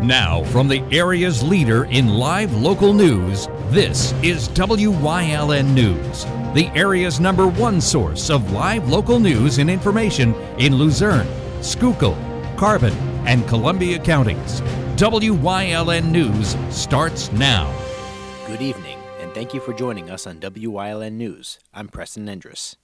Now, from the area's leader in live local news, this is WYLN News, the area's #1 source of live local news and information in Luzerne, Schuylkill, Carbon, and Columbia counties. WYLN News starts now. Good evening, and thank you for joining us on WYLN News. I'm Preston Endress.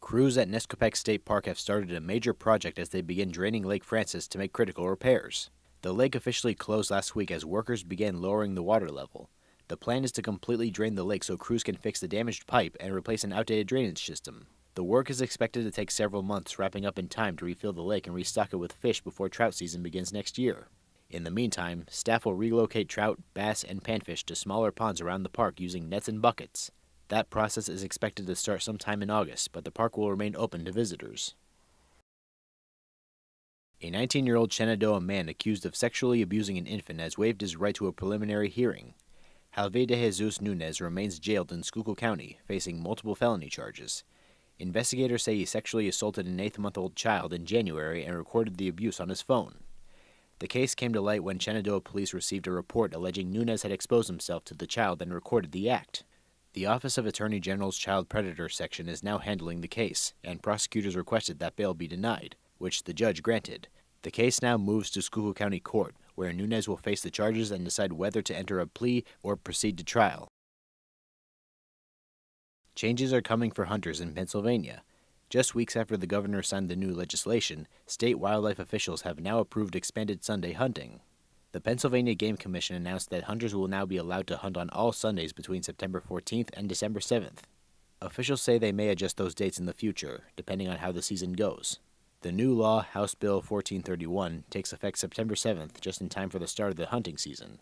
Crews at Nescopeck State Park have started a major project as they begin draining Lake Francis to make critical repairs. The lake officially closed last week as workers began lowering the water level. The plan is to completely drain the lake so crews can fix the damaged pipe and replace an outdated drainage system. The work is expected to take several months, wrapping up in time to refill the lake and restock it with fish before trout season begins next year. In the meantime, staff will relocate trout, bass, and panfish to smaller ponds around the park using nets and buckets. That process is expected to start sometime in August, but the park will remain open to visitors. A 19-year-old Shenandoah man accused of sexually abusing an infant has waived his right to a preliminary hearing. Jalve de Jesus Nunez remains jailed in Schuylkill County, facing multiple felony charges. Investigators say he sexually assaulted an 8-month-old child in January and recorded the abuse on his phone. The case came to light when Shenandoah police received a report alleging Nunez had exposed himself to the child and recorded the act. The Office of Attorney General's Child Predator Section is now handling the case, and prosecutors requested that bail be denied, which the judge granted. The case now moves to Schuylkill County Court, where Nunez will face the charges and decide whether to enter a plea or proceed to trial. Changes are coming for hunters in Pennsylvania. Just weeks after the governor signed the new legislation, state wildlife officials have now approved expanded Sunday hunting. The Pennsylvania Game Commission announced that hunters will now be allowed to hunt on all Sundays between September 14th and December 7th. Officials say they may adjust those dates in the future, depending on how the season goes. The new law, House Bill 1431, takes effect September 7th, just in time for the start of the hunting season.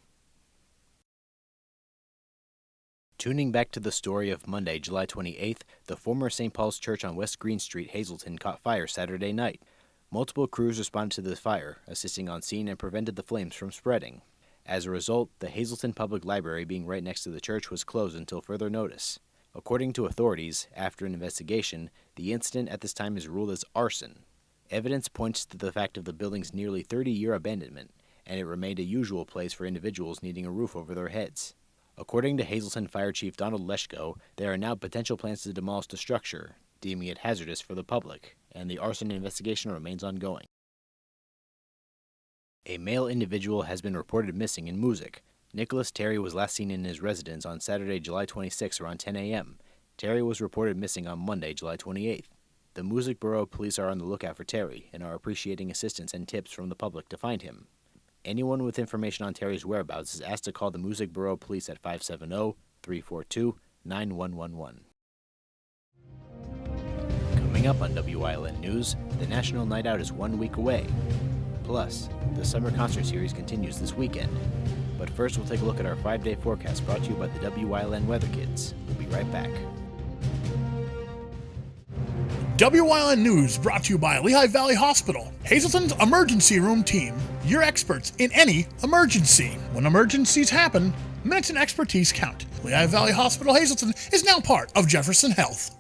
Tuning back to the story of Monday, July 28th, the former St. Paul's Church on West Green Street, Hazleton, caught fire Saturday night. Multiple crews responded to the fire, assisting on scene and prevented the flames from spreading. As a result, the Hazleton Public Library, being right next to the church, was closed until further notice. According to authorities, after an investigation, the incident at this time is ruled as arson. Evidence points to the fact of the building's nearly 30-year abandonment, and it remained a usual place for individuals needing a roof over their heads. According to Hazleton Fire Chief Donald Leschko, there are now potential plans to demolish the structure, deeming it hazardous for the public, and the arson investigation remains ongoing. A male individual has been reported missing in Moosic. Nicholas Terry was last seen in his residence on Saturday, July 26 around 10 a.m. Terry was reported missing on Monday, July 28th. The Moosic Borough Police are on the lookout for Terry and are appreciating assistance and tips from the public to find him. Anyone with information on Terry's whereabouts is asked to call the Moosic Borough Police at 570-342-9111. Coming up on WYLN News, the National Night Out is 1 week away. Plus, the summer concert series continues this weekend. But first, we'll take a look at our 5-day forecast brought to you by the WYLN Weather Kids. We'll be right back. WYLN News brought to you by Lehigh Valley Hospital, Hazleton's emergency room team. Your experts in any emergency. When emergencies happen, minutes and expertise count. Lehigh Valley Hospital Hazleton is now part of Jefferson Health.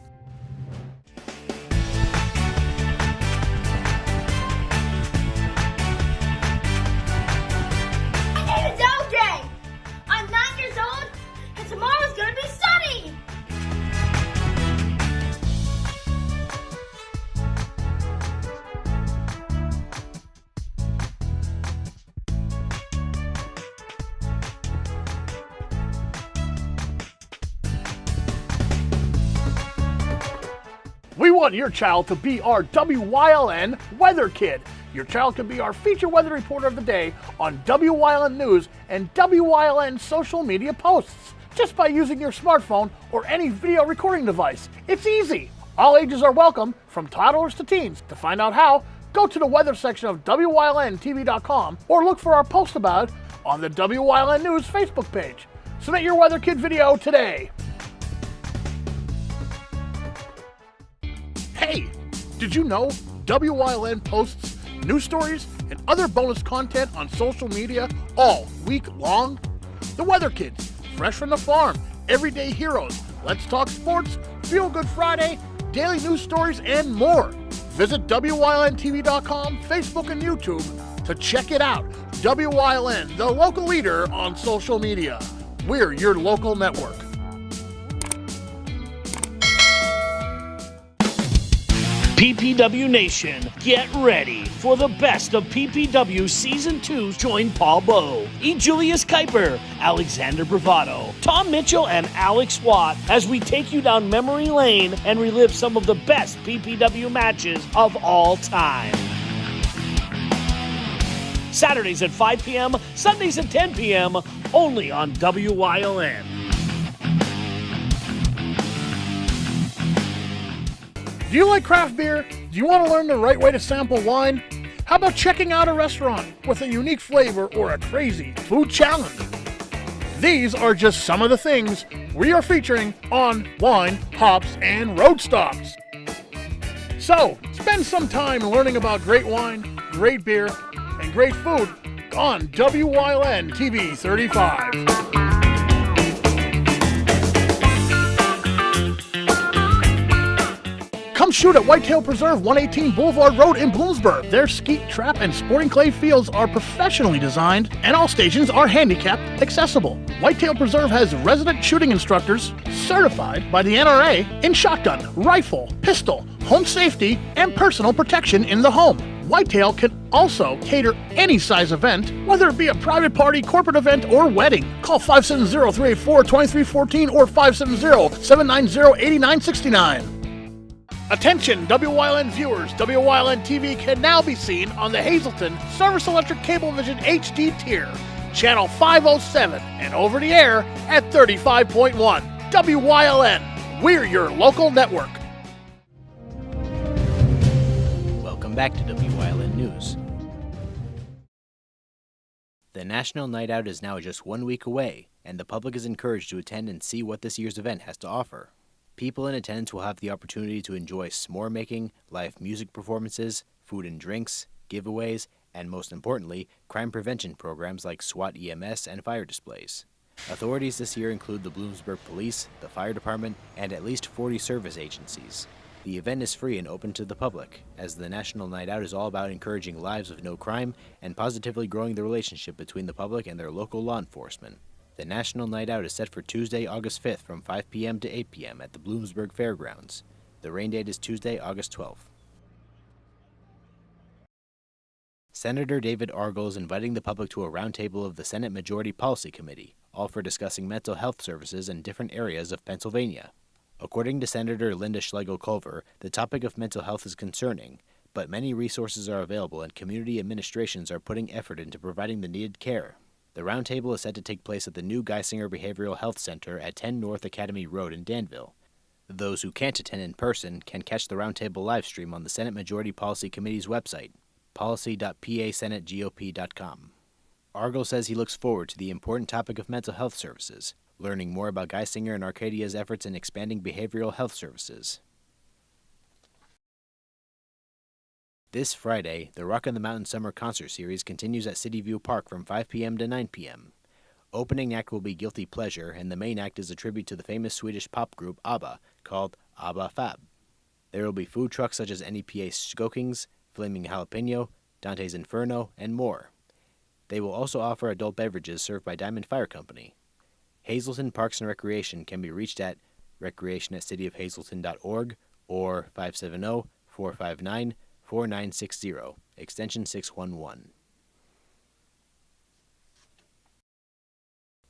We want your child to be our WYLN Weather Kid. Your child can be our feature weather reporter of the day on WYLN News and WYLN social media posts, just by using your smartphone or any video recording device. It's easy. All ages are welcome, from toddlers to teens. To find out how, go to the weather section of WYLNTV.com or look for our post about it on the WYLN News Facebook page. Submit your Weather Kid video today. Hey, did you know WYLN posts news stories and other bonus content on social media all week long? The Weather Kids, fresh from the farm, everyday heroes, Let's Talk Sports, Feel Good Friday, daily news stories, and more. Visit WYLNTV.com, Facebook, and YouTube to check it out. WYLN, the local leader on social media. We're your local network. PPW Nation, get ready for the best of PPW Season 2. Join Paul Bowe, E. Julius Kuiper, Alexander Bravado, Tom Mitchell, and Alex Watt as we take you down memory lane and relive some of the best PPW matches of all time. Saturdays at 5 p.m., Sundays at 10 p.m., only on WYLN. Do you like craft beer? Do you want to learn the right way to sample wine? How about checking out a restaurant with a unique flavor or a crazy food challenge? These are just some of the things we are featuring on Wine, Hops, and Road Stops. So, spend some time learning about great wine, great beer, and great food on WYLN TV 35. Come shoot at Whitetail Preserve, 118 Boulevard Road in Bloomsburg. Their skeet, trap, and sporting clay fields are professionally designed, and all stations are handicapped accessible. Whitetail Preserve has resident shooting instructors certified by the NRA in shotgun, rifle, pistol, home safety, and personal protection in the home. Whitetail can also cater any size event, whether it be a private party, corporate event, or wedding. Call 570-384-2314 or 570-790-8969. Attention, WYLN viewers, WYLN TV can now be seen on the Hazleton Service Electric Cablevision HD tier, channel 507, and over the air at 35.1. WYLN, we're your local network. Welcome back to WYLN News. The National Night Out is now just 1 week away, and the public is encouraged to attend and see what this year's event has to offer. People in attendance will have the opportunity to enjoy s'more making, live music performances, food and drinks, giveaways, and most importantly, crime prevention programs like SWAT EMS and fire displays. Authorities this year include the Bloomsburg Police, the Fire Department, and at least 40 service agencies. The event is free and open to the public, as the National Night Out is all about encouraging lives of no crime and positively growing the relationship between the public and their local law enforcement. The National Night Out is set for Tuesday, August 5th from 5 p.m. to 8 p.m. at the Bloomsburg Fairgrounds. The rain date is Tuesday, August 12th. Senator David Argall is inviting the public to a roundtable of the Senate Majority Policy Committee, all for discussing mental health services in different areas of Pennsylvania. According to Senator Linda Schlegel-Culver, the topic of mental health is concerning, but many resources are available and community administrations are putting effort into providing the needed care. The roundtable is set to take place at the new Geisinger Behavioral Health Center at 10 North Academy Road in Danville. Those who can't attend in person can catch the roundtable livestream on the Senate Majority Policy Committee's website, policy.pasenategop.com. Argall says he looks forward to the important topic of mental health services, learning more about Geisinger and Arcadia's efforts in expanding behavioral health services. This Friday, the Rock on the Mountain Summer Concert Series continues at City View Park from 5 p.m. to 9 p.m. Opening act will be Guilty Pleasure, and the main act is a tribute to the famous Swedish pop group ABBA, called ABBA Fab. There will be food trucks such as NEPA Skokings, Flaming Jalapeno, Dante's Inferno, and more. They will also offer adult beverages served by Diamond Fire Company. Hazleton Parks and Recreation can be reached at recreation@cityofhazleton.org or 570-459-4960, extension 611.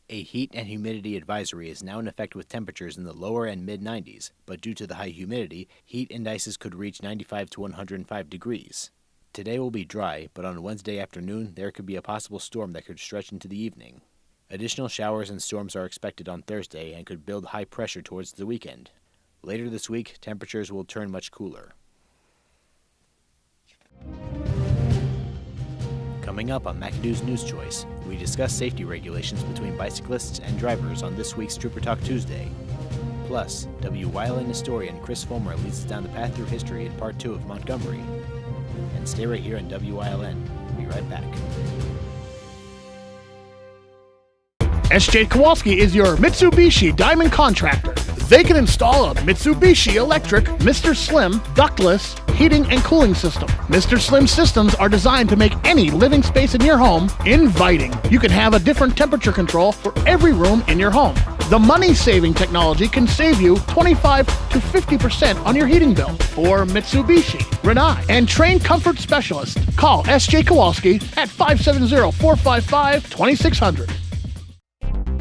A heat and humidity advisory is now in effect with temperatures in the lower and mid-90s, but due to the high humidity, heat indices could reach 95 to 105 degrees. Today will be dry, but on Wednesday afternoon there could be a possible storm that could stretch into the evening. Additional showers and storms are expected on Thursday and could build high pressure towards the weekend. Later this week, temperatures will turn much cooler. Coming up on McAdoo's News Choice, we discuss safety regulations between bicyclists and drivers on this week's Trooper Talk Tuesday. Plus, WYLN historian Chris Fulmer leads us down the path through history in Part 2 of Montgomery. And stay right here on WYLN. We'll be right back. SJ Kowalski is your Mitsubishi Diamond contractor. They can install a Mitsubishi electric Mr. Slim ductless heating and cooling system. Mr. Slim systems are designed to make any living space in your home inviting. You can have a different temperature control for every room in your home. The money-saving technology can save you 25 to 50% on your heating bill for Mitsubishi, Rinnai, and trained comfort specialists. Call S.J. Kowalski at 570-455-2600.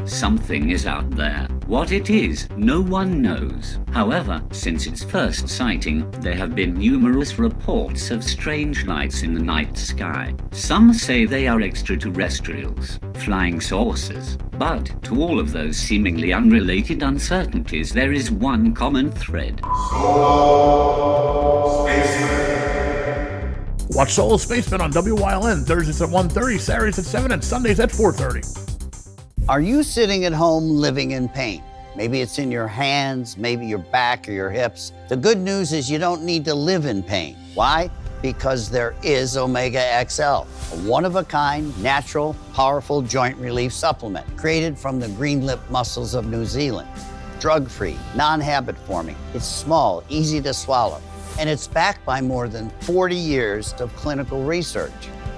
Something is out there. What it is, no one knows. However, since its first sighting, there have been numerous reports of strange lights in the night sky. Some say they are extraterrestrials, flying saucers. But to all of those seemingly unrelated uncertainties, there is one common thread. Solo Spaceman. Watch Solo Spaceman on WYLN Thursdays at 1:30, Saturdays at 7, and Sundays at 4:30. Are you sitting at home living in pain? Maybe it's in your hands, maybe your back or your hips. The good news is you don't need to live in pain. Why? Because there is Omega XL, a one-of-a-kind, natural, powerful joint relief supplement created from the green lip mussels of New Zealand. Drug-free, non-habit forming. It's small, easy to swallow, and it's backed by more than 40 years of clinical research.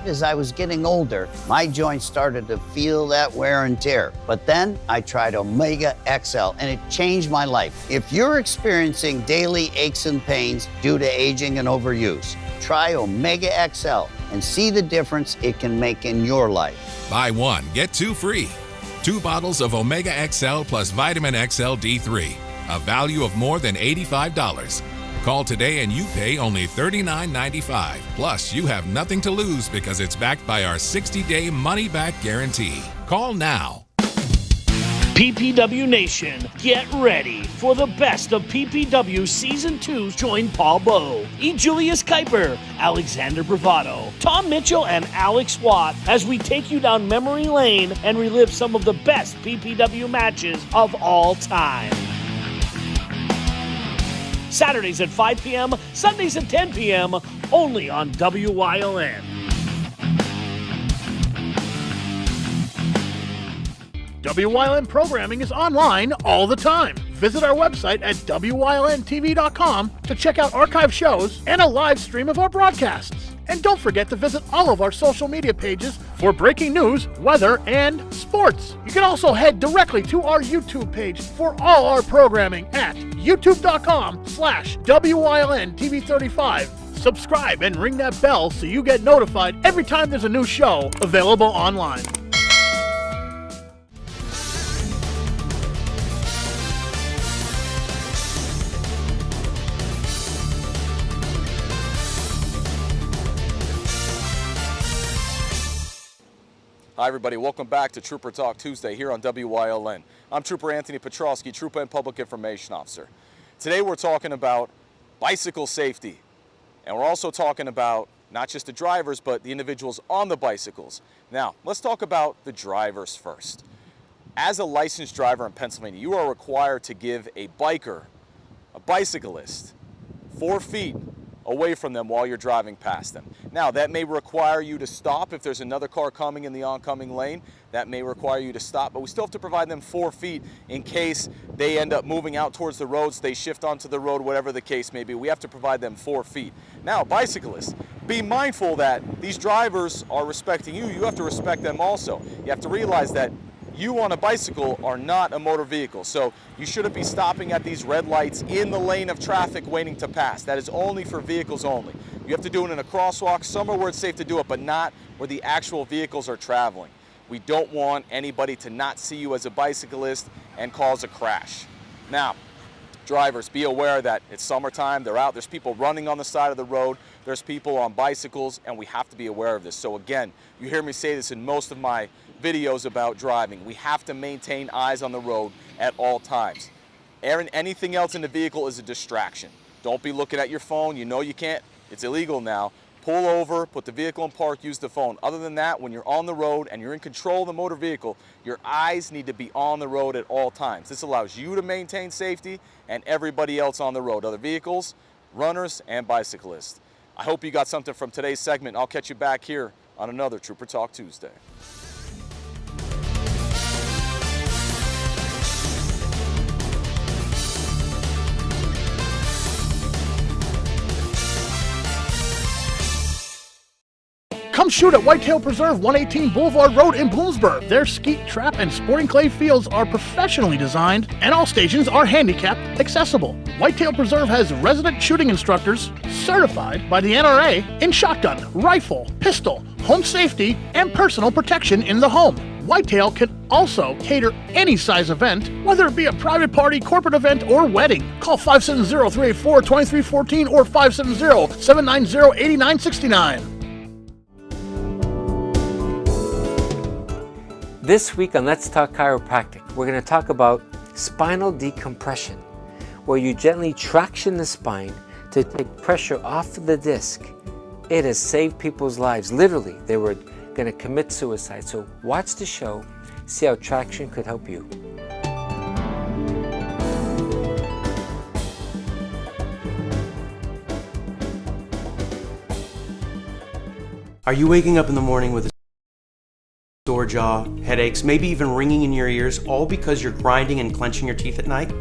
As I was getting older, my joints started to feel that wear and tear. But then I tried Omega XL and it changed my life. If you're experiencing daily aches and pains due to aging and overuse, try Omega XL and see the difference it can make in your life. Buy one, get two free. 2 bottles of Omega XL plus Vitamin XL D3, a value of more than $85. Call today and you pay only $39.95. Plus, you have nothing to lose because it's backed by our 60-day money-back guarantee. Call now. PPW Nation, get ready for the best of PPW Season 2. Join Paul Bowe, E. Julius Kuiper, Alexander Bravado, Tom Mitchell, and Alex Watt as we take you down memory lane and relive some of the best PPW matches of all time. Saturdays at 5 p.m., Sundays at 10 p.m., only on WYLN. WYLN programming is online all the time. Visit our website at WYLNTV.com to check out archive shows and a live stream of our broadcasts. And don't forget to visit all of our social media pages for breaking news, weather, and sports. You can also head directly to our YouTube page for all our programming at youtube.com/WYLNTV35. Subscribe and ring that bell so you get notified every time there's a new show available online. Hi everybody, welcome back to Trooper Talk Tuesday here on WYLN. I'm Trooper Anthony Petrowski, Trooper and Public Information Officer. Today we're talking about bicycle safety, and we're also talking about not just the drivers, but the individuals on the bicycles. Now, let's talk about the drivers first. As a licensed driver in Pennsylvania, you are required to give a biker, a bicyclist, 4 feet away from them while you're driving past them. Now, that may require you to stop if there's another car coming in the oncoming lane. That may require you to stop, but we still have to provide them 4 feet in case they end up moving out towards the roads, they shift onto the road, whatever the case may be. We have to provide them 4 feet. Now, bicyclists, be mindful that these drivers are respecting you. You have to respect them also. You have to realize that you on a bicycle are not a motor vehicle, so you shouldn't be stopping at these red lights in the lane of traffic waiting to pass. That is only for vehicles only. You have to do it in a crosswalk, somewhere where it's safe to do it, but not where the actual vehicles are traveling. We don't want anybody to not see you as a bicyclist and cause a crash. Now, drivers, be aware that it's summertime, they're out, there's people running on the side of the road, there's people on bicycles, and we have to be aware of this. So again, you hear me say this in most of my videos about driving. We have to maintain eyes on the road at all times. Anything else in the vehicle is a distraction. Don't be looking at your phone. You know you can't. It's illegal now. Pull over, put the vehicle in park, use the phone. Other than that, when you're on the road and you're in control of the motor vehicle, your eyes need to be on the road at all times. This allows you to maintain safety and everybody else on the road, other vehicles, runners, and bicyclists. I hope you got something from today's segment. I'll catch you back here on another Trooper Talk Tuesday. Come shoot at Whitetail Preserve, 118 Boulevard Road in Bloomsburg. Their skeet, trap, and sporting clay fields are professionally designed, and all stations are handicapped accessible. Whitetail Preserve has resident shooting instructors certified by the NRA in shotgun, rifle, pistol, home safety, and personal protection in the home. Whitetail can also cater any size event, whether it be a private party, corporate event, or wedding. Call 570-384-2314 or 570-790-8969. This week on Let's Talk Chiropractic, we're going to talk about spinal decompression, where you gently traction the spine to take pressure off of the disc. It has saved people's lives. Literally, they were going to commit suicide. So watch the show, see how traction could help you. Are you waking up in the morning with a sore jaw, headaches, maybe even ringing in your ears, all because you're grinding and clenching your teeth at night?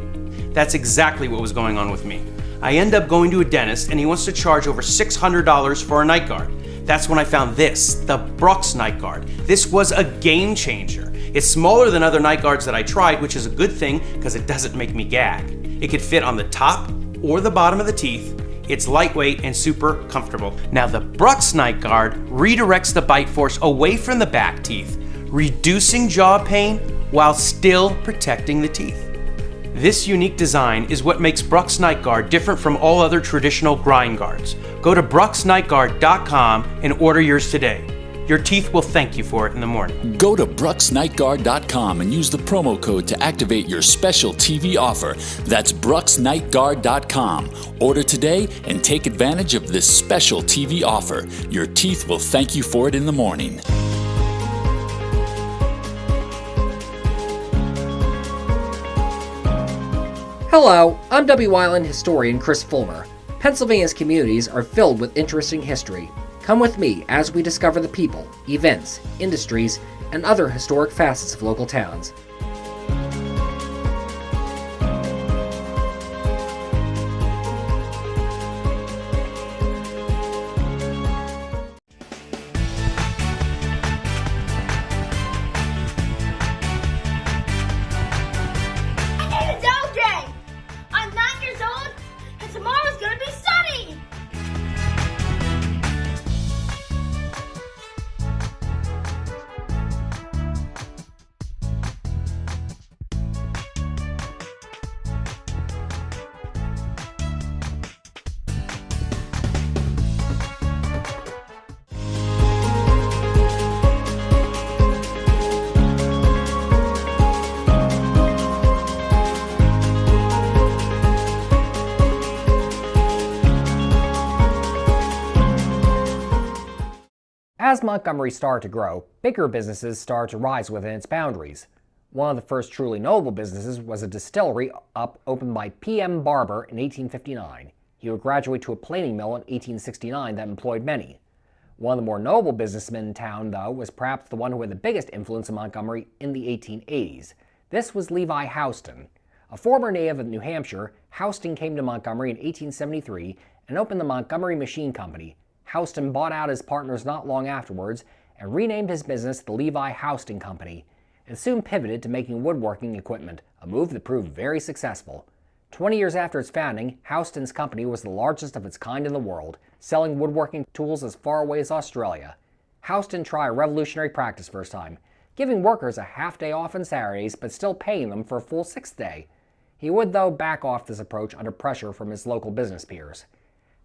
That's exactly what was going on with me. I end up going to a dentist and he wants to charge over $600 for a night guard. That's when I found this, the Brux night guard. This was a game changer. It's smaller than other night guards that I tried, which is a good thing because it doesn't make me gag. It could fit on the top or the bottom of the teeth. It's lightweight and super comfortable. Now the Brux night guard redirects the bite force away from the back teeth, reducing jaw pain while still protecting the teeth. This unique design is what makes Brux Night Guard different from all other traditional grind guards. Go to bruxnightguard.com and order yours today. Your teeth will thank you for it in the morning. Go to bruxnightguard.com and use the promo code to activate your special TV offer. That's bruxnightguard.com. Order today and take advantage of this special TV offer. Your teeth will thank you for it in the morning. Hello, I'm Wyln historian Chris Fulmer. Pennsylvania's communities are filled with interesting history. Come with me as we discover the people, events, industries, and other historic facets of local towns. As Montgomery started to grow, bigger businesses started to rise within its boundaries. One of the first truly notable businesses was a distillery opened by P.M. Barber in 1859. He would graduate to a planing mill in 1869 that employed many. One of the more notable businessmen in town, though, was perhaps the one who had the biggest influence in Montgomery in the 1880s. This was Levi Houston. A former native of New Hampshire, Houston came to Montgomery in 1873 and opened the Montgomery Machine Company. Houston bought out his partners not long afterwards and renamed his business the Levi Houston Company. It soon pivoted to making woodworking equipment, a move that proved very successful. 20 years after its founding, Houston's company was the largest of its kind in the world, selling woodworking tools as far away as Australia. Houston tried a revolutionary practice first time, giving workers a half day off on Saturdays but still paying them for a full sixth day. He would, though, back off this approach under pressure from his local business peers.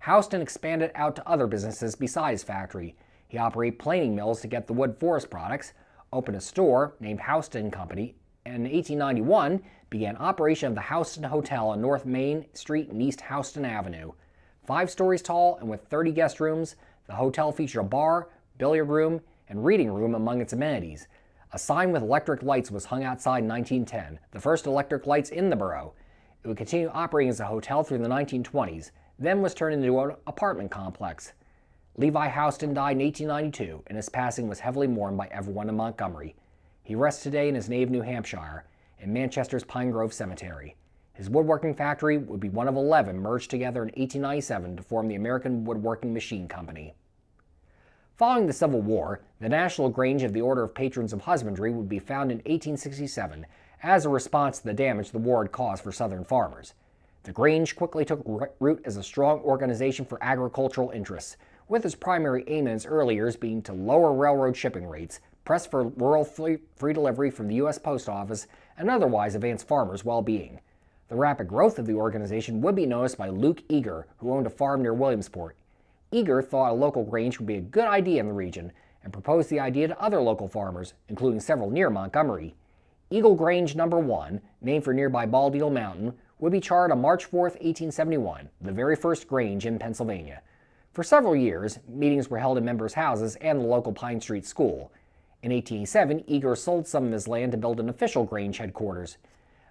Houston expanded out to other businesses besides his factory. He operated planing mills to get the wood forest products, opened a store named Houston Company, and in 1891 began operation of the Houston Hotel on North Main Street and East Houston Avenue. 5 stories tall and with 30 guest rooms, the hotel featured a bar, billiard room, and reading room among its amenities. A sign with electric lights was hung outside in 1910, the first electric lights in the borough. It would continue operating as a hotel through the 1920s, then was turned into an apartment complex. Levi Houston died in 1892, and his passing was heavily mourned by everyone in Montgomery. He rests today in his native New Hampshire, in Manchester's Pine Grove Cemetery. His woodworking factory would be one of 11 merged together in 1897 to form the American Woodworking Machine Company. Following the Civil War, the National Grange of the Order of Patrons of Husbandry would be founded in 1867 as a response to the damage the war had caused for Southern farmers. The Grange quickly took root as a strong organization for agricultural interests, with its primary aim in its early years being to lower railroad shipping rates, press for rural free delivery from the U.S. Post Office, and otherwise advance farmers' well-being. The rapid growth of the organization would be noticed by Luke Eager, who owned a farm near Williamsport. Eager thought a local grange would be a good idea in the region and proposed the idea to other local farmers, including several near Montgomery. Eagle Grange No. 1, named for nearby Bald Eagle Mountain, would be chartered on March 4, 1871, the very first grange in Pennsylvania. For several years, meetings were held in members' houses and the local Pine Street School. In 1887, Eager sold some of his land to build an official grange headquarters.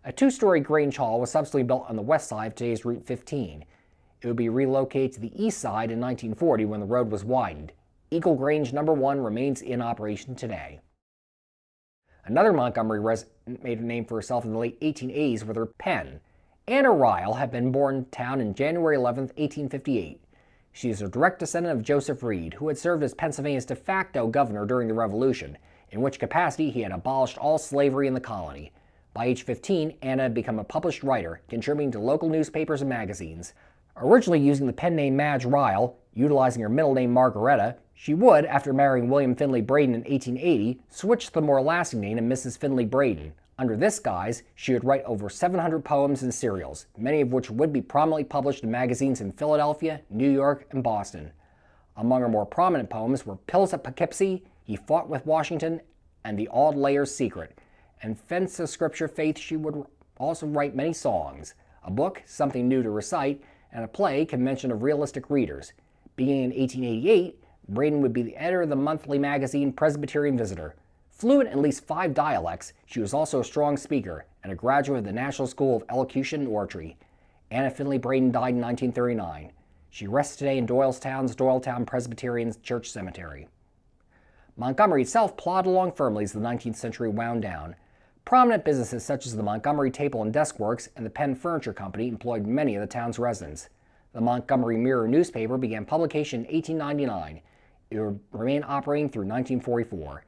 A two-story grange hall was subsequently built on the west side of today's Route 15. It would be relocated to the east side in 1940 when the road was widened. Eagle Grange No. 1 remains in operation today. Another Montgomery resident made a name for herself in the late 1880s with her pen. Anna Ryle had been born in town on January 11, 1858. She is a direct descendant of Joseph Reed, who had served as Pennsylvania's de facto governor during the Revolution, in which capacity he had abolished all slavery in the colony. By age 15, Anna had become a published writer, contributing to local newspapers and magazines. Originally using the pen name Madge Ryle, utilizing her middle name Margaretta, she would, after marrying William Finley Braden in 1880, switch to the more lasting name of Mrs. Finley Braden. Under this guise, she would write over 700 poems and serials, many of which would be prominently published in magazines in Philadelphia, New York, and Boston. Among her more prominent poems were Pills at Poughkeepsie, He Fought with Washington, and The Auld Layer's Secret. And fence of scripture faith, she would also write many songs, a book, Something New to Recite, and a play, Convention of Realistic Readers. Beginning in 1888, Braden would be the editor of the monthly magazine Presbyterian Visitor. Fluent in at least 5 dialects, she was also a strong speaker and a graduate of the National School of Elocution and Oratory. Anna Finley Braden died in 1939. She rests today in Doylestown's Doylestown Presbyterian Church Cemetery. Montgomery itself plodded along firmly as the 19th century wound down. Prominent businesses such as the Montgomery Table and Desk Works and the Penn Furniture Company employed many of the town's residents. The Montgomery Mirror newspaper began publication in 1899. It would remain operating through 1944.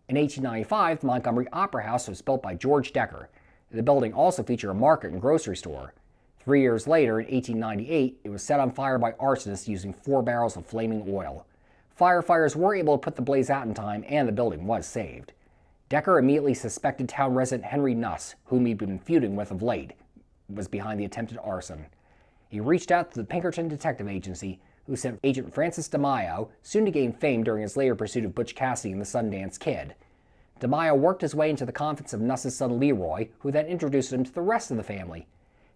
In 1895, the Montgomery Opera House was built by George Decker. The building also featured a market and grocery store. 3 years later, in 1898, it was set on fire by arsonists using 4 barrels of flaming oil. Firefighters were able to put the blaze out in time, and the building was saved. Decker immediately suspected town resident Henry Nuss, whom he'd been feuding with of late, was behind the attempted arson. He reached out to the Pinkerton Detective Agency, who sent Agent Francis DeMaio, soon to gain fame during his later pursuit of Butch Cassidy and the Sundance Kid. DeMaio worked his way into the confidence of Nuss's son Leroy, who then introduced him to the rest of the family.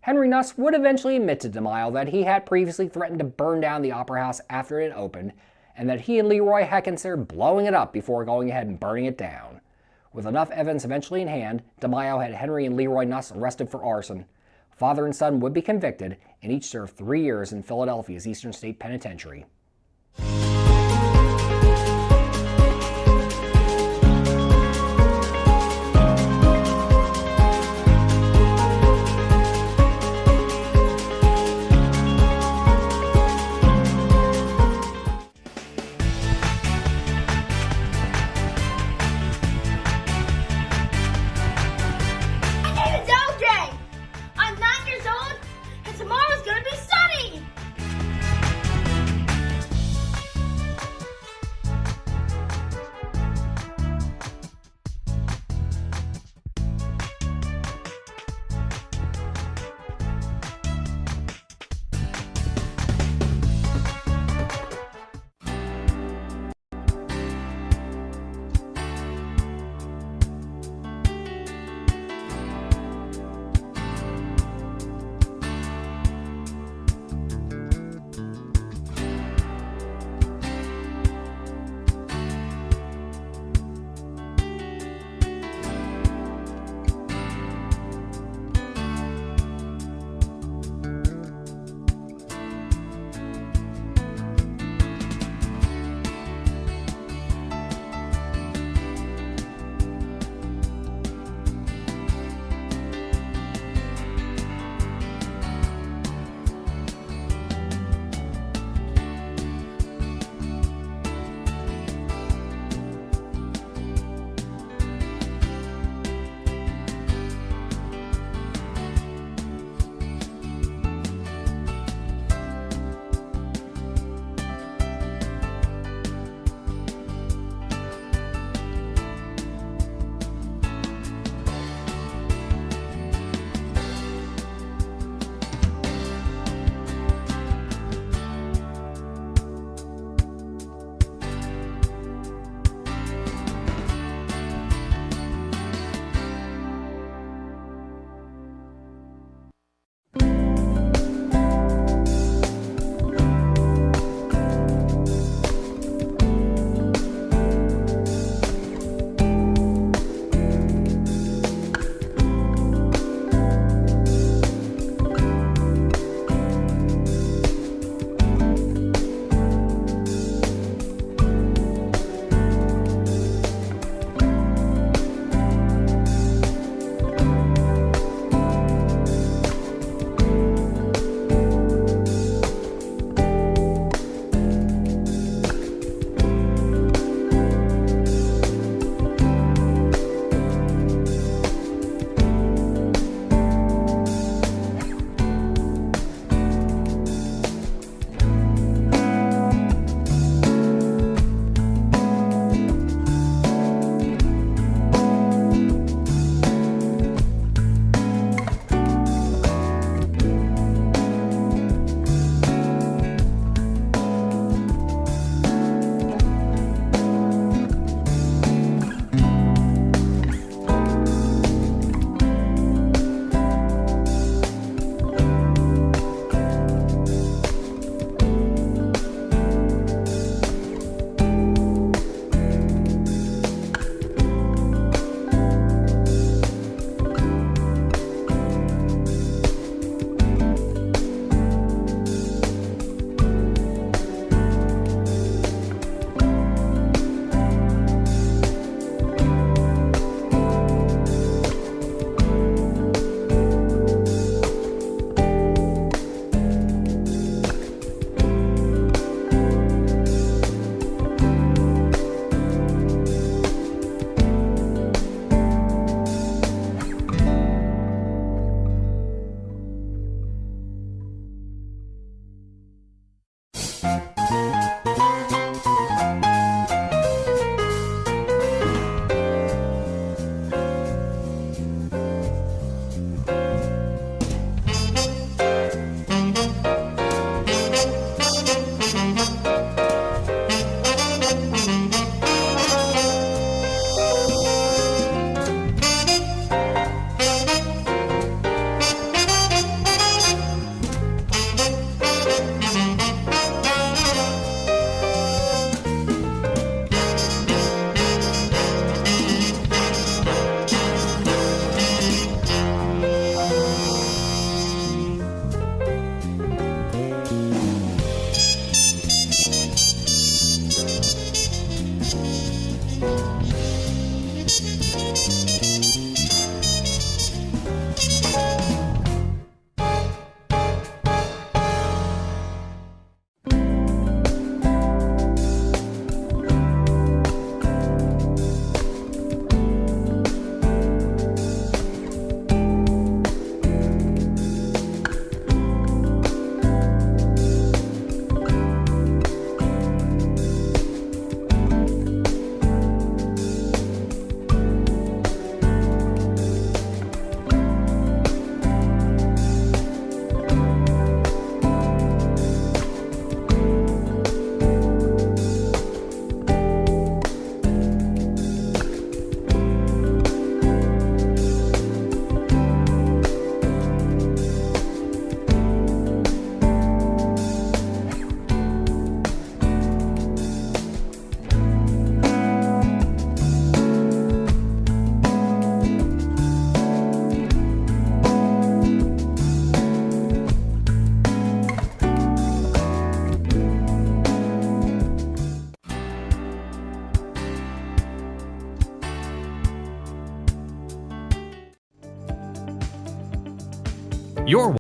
Henry Nuss would eventually admit to DeMaio that he had previously threatened to burn down the Opera House after it had opened, and that he and Leroy had considered blowing it up before going ahead and burning it down. With enough evidence eventually in hand, DeMaio had Henry and Leroy Nuss arrested for arson. Father and son would be convicted, and each served 3 years in Philadelphia's Eastern State Penitentiary. You're